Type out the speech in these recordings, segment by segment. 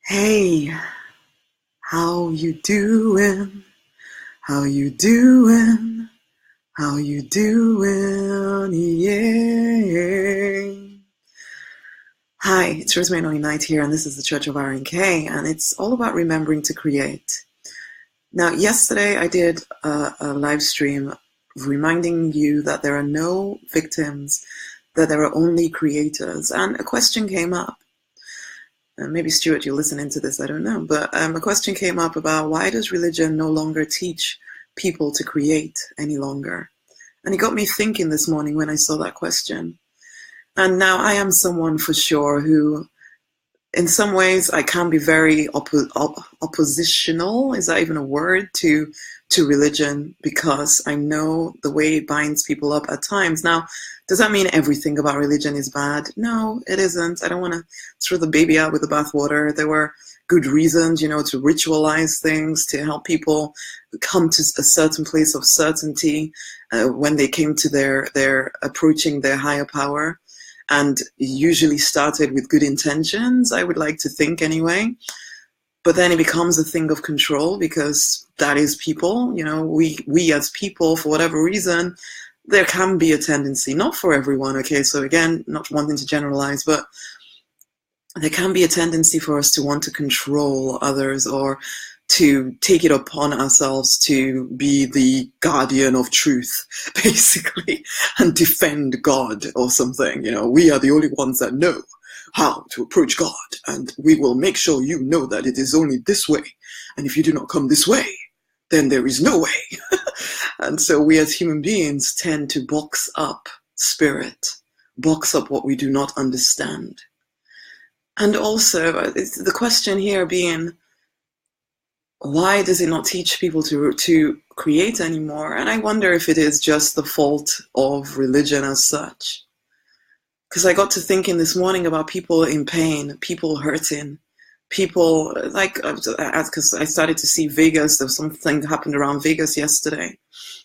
Hey, how you doing? How you doing? How you doing? Yeah. Hi, it's Rosemary Only Knight here, and this is the Church of RNK, and it's all about remembering to create. Now, yesterday I did a live stream reminding you that there are no victims, that there are only creators, and a question came up. Maybe Stuart, you'll listen into this, I don't know. But a question came up about why does religion no longer teach people to create any longer? And it got me thinking this morning when I saw that question. And now I am someone for sure who, in some ways, I can be very oppositional, is that even a word, to religion, because I know the way it binds people up at times. Now, does that mean everything about religion is bad? No, it isn't. I don't want to throw the baby out with the bathwater. There were good reasons, to ritualize things, to help people come to a certain place of certainty when they came to their approaching their higher power. And usually started with good intentions, I would like to think anyway. But then it becomes a thing of control because that is people. We as people, for whatever reason, there can be a tendency, not for everyone, okay? So again, not wanting to generalize, but there can be a tendency for us to want to control others or to take it upon ourselves to be the guardian of truth, basically, and defend God or something. We are the only ones that know how to approach God, and we will make sure you know that it is only this way. And if you do not come this way, then there is no way. And so we as human beings tend to box up spirit, box up what we do not understand. And also, the question here being, why does it not teach people to create anymore? And I wonder if it is just the fault of religion as such. Because I got to thinking this morning about people in pain, people hurting, people because I started to see Vegas. There was something happened around Vegas yesterday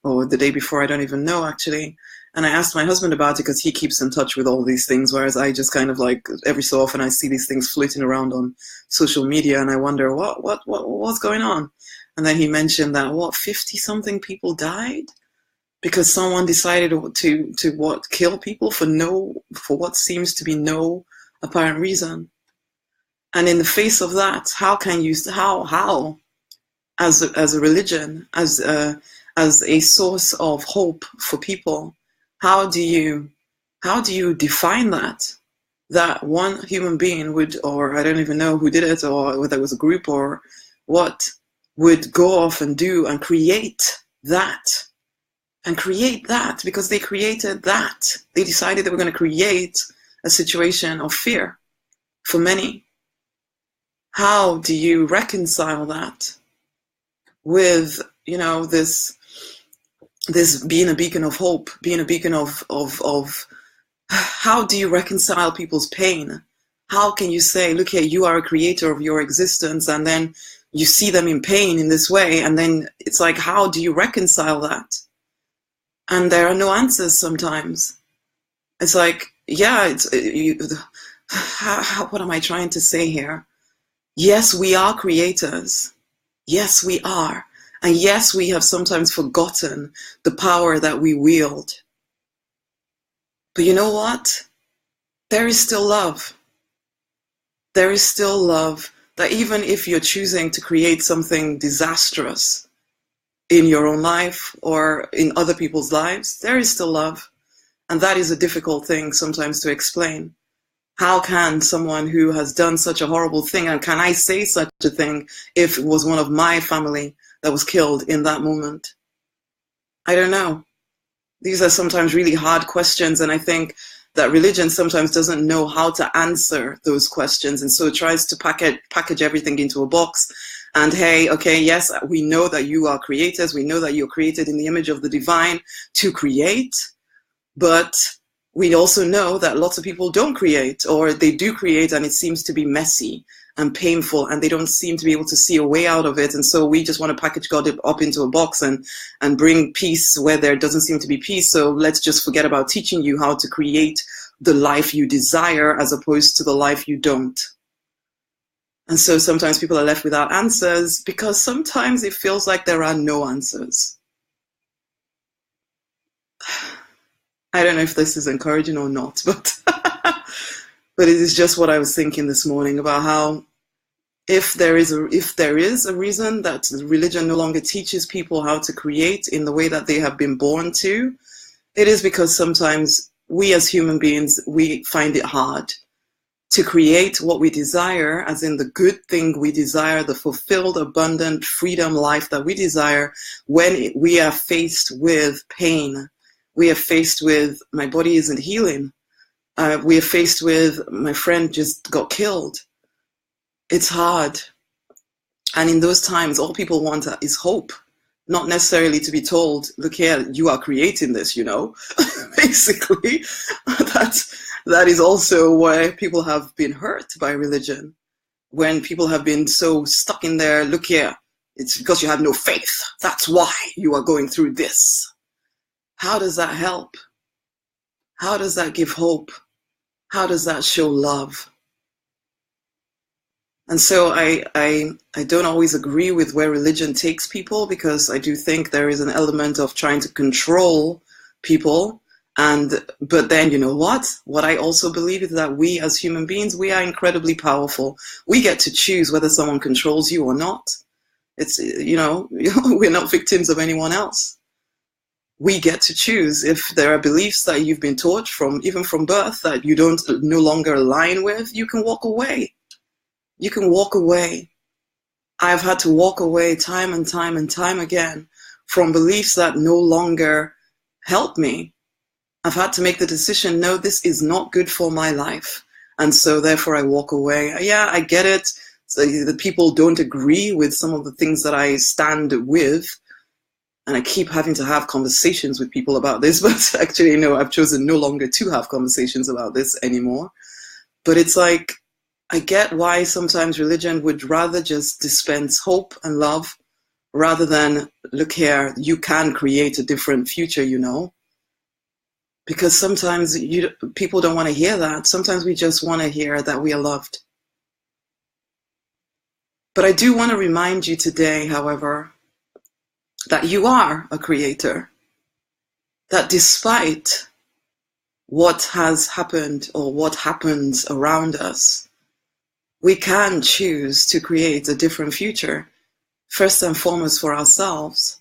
or the day before, I don't even know actually. And I asked my husband about it because he keeps in touch with all these things, whereas I just kind of every so often I see these things floating around on social media and I wonder what's going on. And then he mentioned that 50-something people died because someone decided to kill people for what seems to be no apparent reason. And in the face of that, how as a religion, as a source of hope for people, how do you define that one human being would, or I don't even know who did it, or whether it was a group or what, would go off and do and create that because they created that. They decided they were going to create a situation of fear for many. How do you reconcile that with, this being a beacon of hope, being a beacon of how do you reconcile people's pain? How can you say, look here, you are a creator of your existence, and then you see them in pain in this way, and then it's like, how do you reconcile that? And there are no answers sometimes. It's like, yeah, what am I trying to say here? Yes, we are creators. Yes, we are. And yes, we have sometimes forgotten the power that we wield. But you know what? There is still love. There is still love that even if you're choosing to create something disastrous in your own life or in other people's lives, there is still love. And that is a difficult thing sometimes to explain. How can someone who has done such a horrible thing, and can I say such a thing if it was one of my family that was killed in that moment? I don't know. These are sometimes really hard questions, and I think that religion sometimes doesn't know how to answer those questions, and so it tries to package everything into a box. And hey, okay, yes, we know that you are creators. We know that you're created in the image of the divine to create, but we also know that lots of people don't create, or they do create and it seems to be messy and painful, and they don't seem to be able to see a way out of it. And so we just want to package God up into a box and bring peace where there doesn't seem to be peace. So let's just forget about teaching you how to create the life you desire as opposed to the life you don't. And so sometimes people are left without answers because sometimes it feels like there are no answers. I don't know if this is encouraging or not, but but it is just what I was thinking this morning about how if there is a reason that religion no longer teaches people how to create in the way that they have been born to, it is because sometimes we as human beings, we find it hard to create what we desire, as in the good thing we desire, the fulfilled, abundant freedom life that we desire, when we are faced with pain. We are faced with, my body isn't healing. We are faced with, my friend just got killed. It's hard. And in those times, all people want is hope. Not necessarily to be told, look here, you are creating this, Basically, that is also why people have been hurt by religion. When people have been so stuck in there, look here, it's because you have no faith. That's why you are going through this. How does that help? How does that give hope? How does that show love? And so I don't always agree with where religion takes people, because I do think there is an element of trying to control people. But then, you know what? What I also believe is that we as human beings, we are incredibly powerful. We get to choose whether someone controls you or not. It's, we're not victims of anyone else. We get to choose. If there are beliefs that you've been taught even from birth that you don't no longer align with, you can walk away. You can walk away. I've had to walk away time and time and time again from beliefs that no longer help me. I've had to make the decision, no, this is not good for my life. And so therefore I walk away. Yeah, I get it. So the people don't agree with some of the things that I stand with. And I keep having to have conversations with people about this. But actually, no, I've chosen no longer to have conversations about this anymore. But it's like, I get why sometimes religion would rather just dispense hope and love rather than, look here, you can create a different future, Because sometimes people don't want to hear that. Sometimes we just want to hear that we are loved. But I do want to remind you today, however, that you are a creator. That despite what has happened or what happens around us, we can choose to create a different future, first and foremost for ourselves.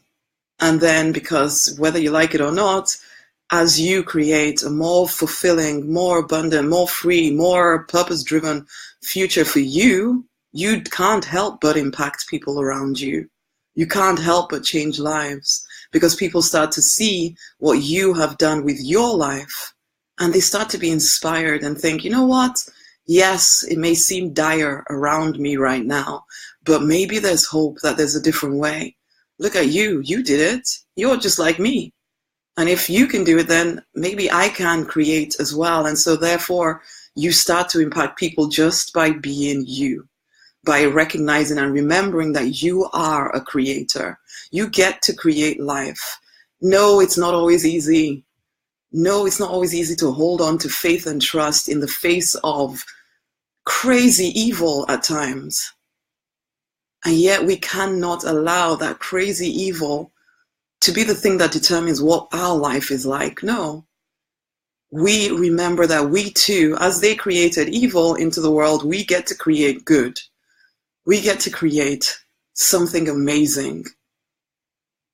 And then, because whether you like it or not, as you create a more fulfilling, more abundant, more free, more purpose-driven future for you, you can't help but impact people around you. You can't help but change lives, because people start to see what you have done with your life, and they start to be inspired and think, you know what? Yes, it may seem dire around me right now, but maybe there's hope that there's a different way. Look at you. You did it. You're just like me. And if you can do it, then maybe I can create as well. And so therefore, you start to impact people just by being you, by recognizing and remembering that you are a creator. You get to create life. No, it's not always easy. No, it's not always easy to hold on to faith and trust in the face of crazy evil at times. And yet we cannot allow that crazy evil to be the thing that determines what our life is like. No. We remember that we too, as they created evil into the world, we get to create good. We get to create something amazing.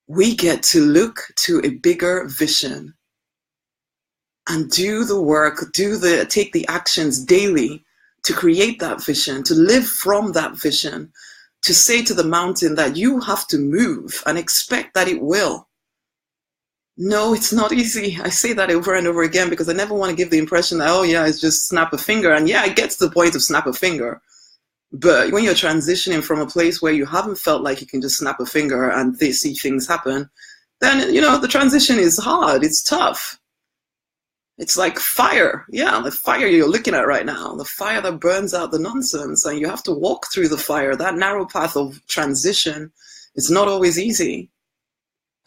We get to look to a bigger vision and do the work, take the actions daily to create that vision, to live from that vision, to say to the mountain that you have to move and expect that it will. No, it's not easy. I say that over and over again because I never want to give the impression that, oh yeah, it's just snap a finger. And yeah, it gets to the point of snap a finger. But when you're transitioning from a place where you haven't felt like you can just snap a finger and they see things happen, then, the transition is hard. It's tough. It's like fire. Yeah, the fire you're looking at right now, the fire that burns out the nonsense, and you have to walk through the fire. That narrow path of transition is not always easy.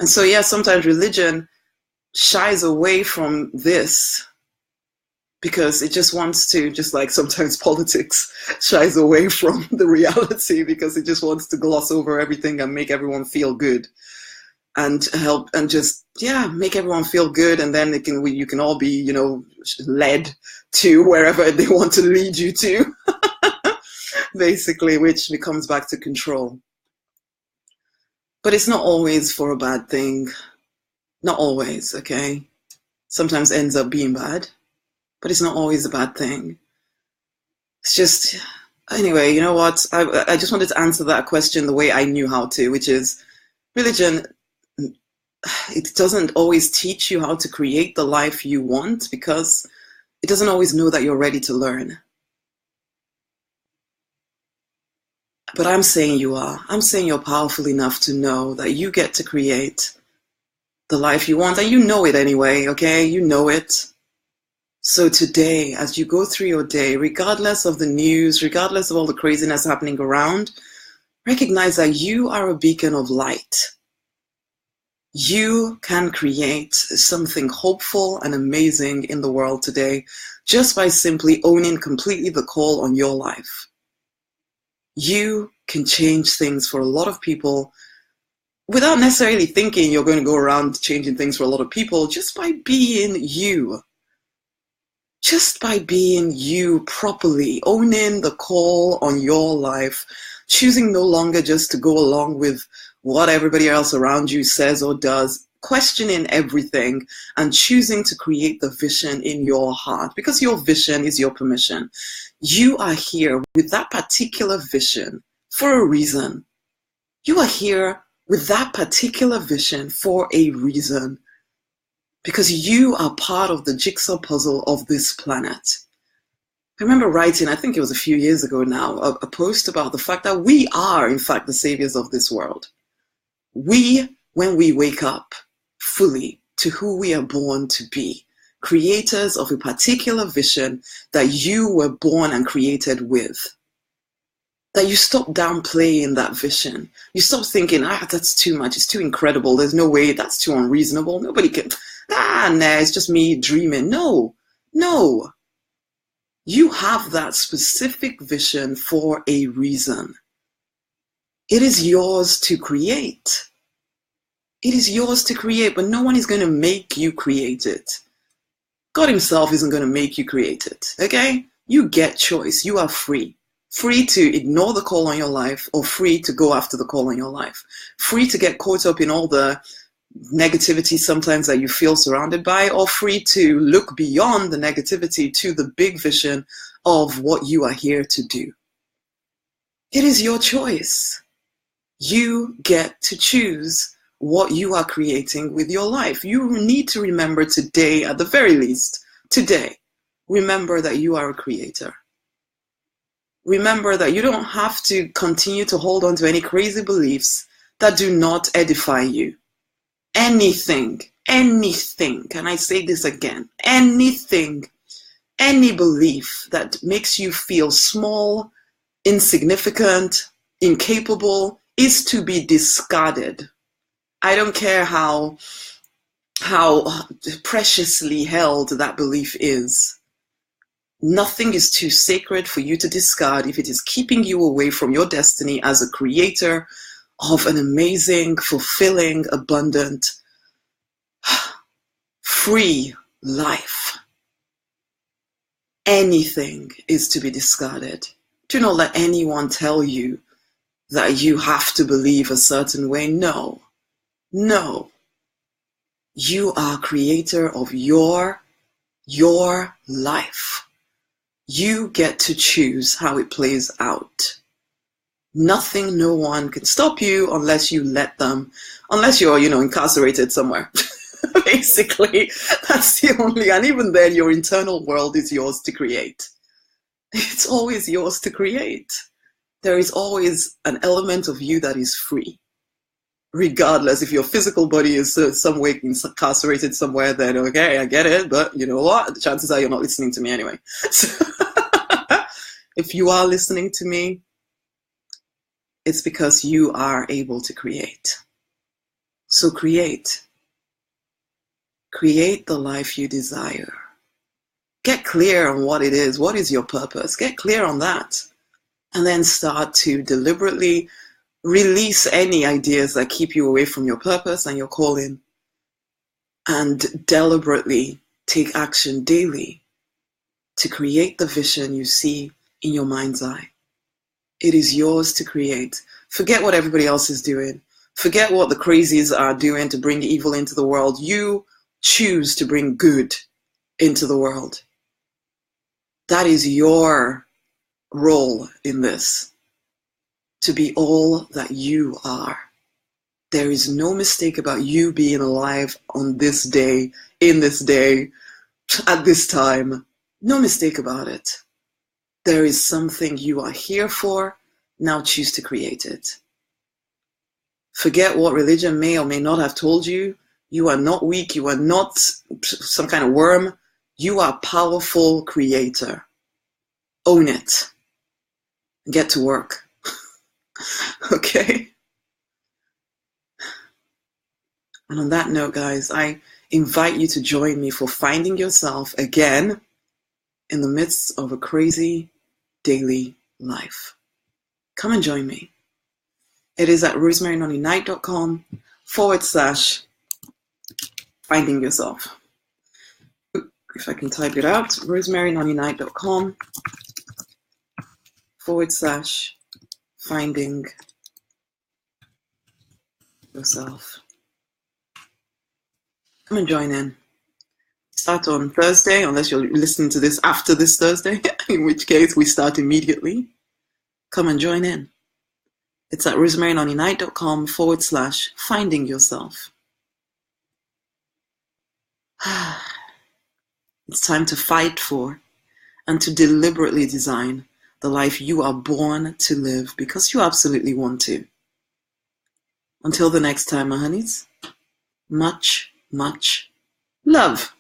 And so, yeah, sometimes religion shies away from this because it just wants to, just like sometimes politics shies away from the reality because it just wants to gloss over everything and make everyone feel good and help and just, yeah, make everyone feel good. And then you can all be, led to wherever they want to lead you to, basically, which comes back to control. But it's not always for a bad thing. Not always, okay? Sometimes ends up being bad, but it's not always a bad thing. It's just, anyway, you know what? I just wanted to answer that question the way I knew how to, which is religion, it doesn't always teach you how to create the life you want because it doesn't always know that you're ready to learn. But I'm saying you are. I'm saying you're powerful enough to know that you get to create the life you want, and you know it anyway, okay? You know it. So today, as you go through your day, regardless of the news, regardless of all the craziness happening around, recognize that you are a beacon of light. You can create something hopeful and amazing in the world today just by simply owning completely the call on your life. You can change things for a lot of people without necessarily thinking you're going to go around changing things for a lot of people, just by being you. Just by being you properly, owning the call on your life, choosing no longer just to go along with what everybody else around you says or does, questioning everything and choosing to create the vision in your heart, because your vision is your permission. You are here with that particular vision for a reason. You are here with that particular vision for a reason, because you are part of the jigsaw puzzle of this planet. I remember writing, I think it was a few years ago now, a post about the fact that we are, in fact, the saviors of this world. We, when we wake up fully to who we are born to be, creators of a particular vision that you were born and created with, that you stop downplaying that vision. You stop thinking, that's too much, it's too incredible, there's no way, that's too unreasonable, nobody can, nah, it's just me dreaming. No. You have that specific vision for a reason. It is yours to create. It is yours to create, but no one is going to make you create it. God himself isn't going to make you create it, okay? You get choice. You are free. Free to ignore the call on your life, or free to go after the call on your life. Free to get caught up in all the negativity sometimes that you feel surrounded by, or free to look beyond the negativity to the big vision of what you are here to do. It is your choice. You get to choose what you are creating with your life. You need to remember today, at the very least, today, remember that you are a creator. Remember that you don't have to continue to hold on to any crazy beliefs that do not edify you. Anything, and I say this again, anything, any belief that makes you feel small, insignificant, incapable, is to be discarded. I don't care how preciously held that belief is. Nothing is too sacred for you to discard if it is keeping you away from your destiny as a creator of an amazing, fulfilling, abundant, free life. Anything is to be discarded. Do not let anyone tell you that you have to believe a certain way. No. You are creator of your life. You get to choose how it plays out. Nothing, no one can stop you unless you let them, unless you're, incarcerated somewhere. Basically, that's the only, and even then your internal world is yours to create. It's always yours to create. There is always an element of you that is free. Regardless, if your physical body is some way incarcerated somewhere, then okay, I get it, but you know what? The chances are you're not listening to me anyway. So if you are listening to me, it's because you are able to create. So create. Create the life you desire. Get clear on what it is. What is your purpose? Get clear on that. And then start to deliberately release any ideas that keep you away from your purpose and your calling. And deliberately take action daily to create the vision you see in your mind's eye. It is yours to create. Forget what everybody else is doing. Forget what the crazies are doing to bring evil into the world. You choose to bring good into the world. That is your role in this, to be all that you are. There is no mistake about you being alive on this day, in this day, at this time. No mistake about it. There is something you are here for. Now choose to create it. Forget what religion may or may not have told you. You are not weak. You are not some kind of worm. You are a powerful creator. Own it. Get to work. Okay? And on that note, guys, I invite you to join me for finding yourself again in the midst of a crazy daily life. Come and join me. It is at rosemarynonnynight.com/finding yourself. If I can type it out, rosemarynonnynight.com/finding yourself. Come and join in. Start on Thursday, unless you're listening to this after this Thursday, in which case we start immediately. Come and join in. It's at rosemarynonnynight.com/finding yourself. It's time to fight for and to deliberately design the life you are born to live because you absolutely want to. Until the next time, my honeys, much, much love.